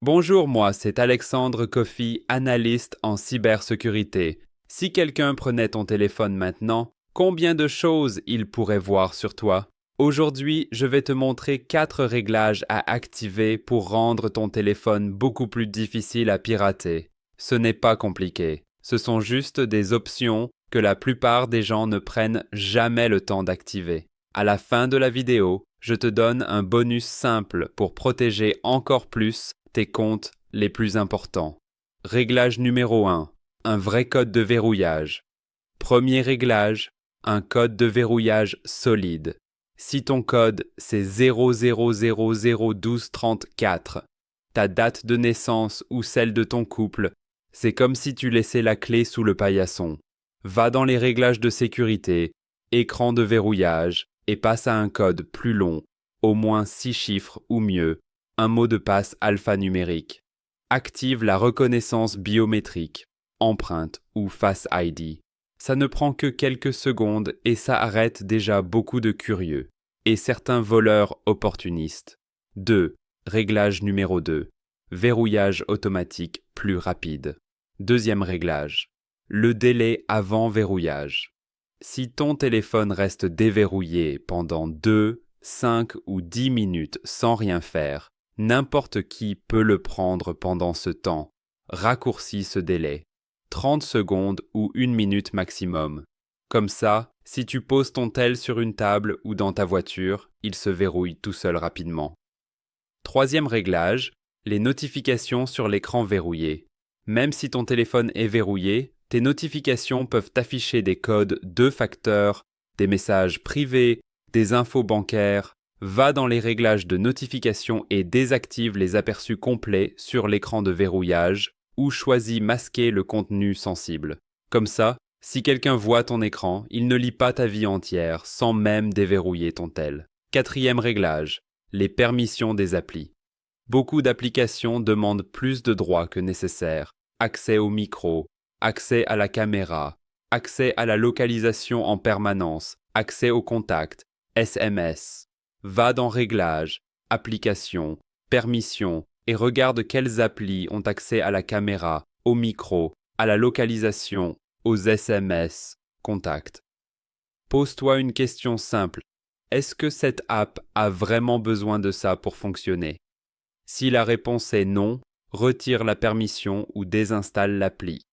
Bonjour, moi, c'est Alexandre Coffey, analyste en cybersécurité. Si quelqu'un prenait ton téléphone maintenant, combien de choses il pourrait voir sur toi? Aujourd'hui, je vais te montrer 4 réglages à activer pour rendre ton téléphone beaucoup plus difficile à pirater. Ce n'est pas compliqué. Ce sont juste des options que la plupart des gens ne prennent jamais le temps d'activer. À la fin de la vidéo, je te donne un bonus simple pour protéger encore plus tes comptes les plus importants. Réglage numéro 1. Un vrai code de verrouillage. Premier réglage, un code de verrouillage solide. Si ton code c'est 00001234, ta date de naissance ou celle de ton couple, c'est comme si tu laissais la clé sous le paillasson. Va dans les réglages de sécurité, écran de verrouillage et passe à un code plus long, au moins 6 chiffres ou mieux, un mot de passe alphanumérique. Active la reconnaissance biométrique, empreinte ou Face ID. Ça ne prend que quelques secondes et ça arrête déjà beaucoup de curieux et certains voleurs opportunistes. 2. Réglage numéro 2. Verrouillage automatique plus rapide. Deuxième réglage. Le délai avant verrouillage. Si ton téléphone reste déverrouillé pendant 2, 5 ou 10 minutes sans rien faire, n'importe qui peut le prendre pendant ce temps. Raccourcis ce délai. 30 secondes ou 1 minute maximum. Comme ça, si tu poses ton tel sur une table ou dans ta voiture, il se verrouille tout seul rapidement. Troisième réglage, les notifications sur l'écran verrouillé. Même si ton téléphone est verrouillé, tes notifications peuvent afficher des codes 2 facteurs, des messages privés, des infos bancaires. Va dans les réglages de notification et désactive les aperçus complets sur l'écran de verrouillage ou choisis masquer le contenu sensible. Comme ça, si quelqu'un voit ton écran, il ne lit pas ta vie entière sans même déverrouiller ton tel. Quatrième réglage, les permissions des applis. Beaucoup d'applications demandent plus de droits que nécessaire. Accès au micro, accès à la caméra, accès à la localisation en permanence, accès aux contacts, SMS. Va dans Réglages, Applications, Permissions et regarde quelles applis ont accès à la caméra, au micro, à la localisation, aux SMS, contacts. Pose-toi une question simple. Est-ce que cette app a vraiment besoin de ça pour fonctionner? Si la réponse est non, retire la permission ou désinstalle l'appli.